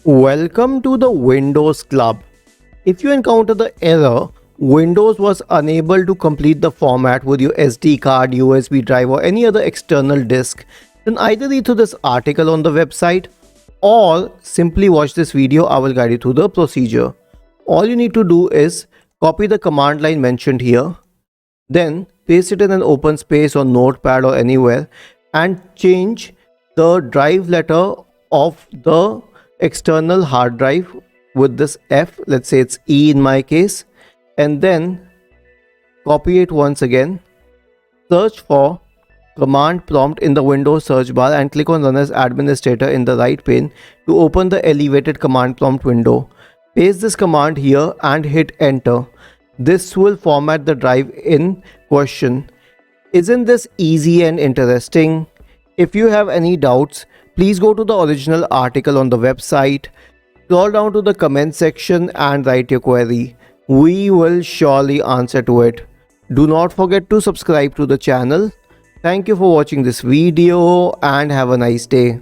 Welcome to the Windows Club. If you encounter the error, Windows was unable to complete the format with your SD card, USB drive or any other external disk, then either read through this article on the website or simply watch this video. I will guide you through the procedure. All you need to do is copy the command line mentioned here, then paste it in an open space or notepad or anywhere and change the drive letter of the external hard drive with this F, let's say it's E in my case, and then copy it once again, search for command prompt in the Windows search bar and click on run as administrator in the right pane to open the elevated command prompt window. Paste this command here and hit enter. This will format the drive in question. Isn't this easy and interesting? If you have any doubts, please go to the original article on the website, scroll down to the comment section and write your query. We will surely answer to it. Do not forget to subscribe to the channel. Thank you for watching this video and have a nice day.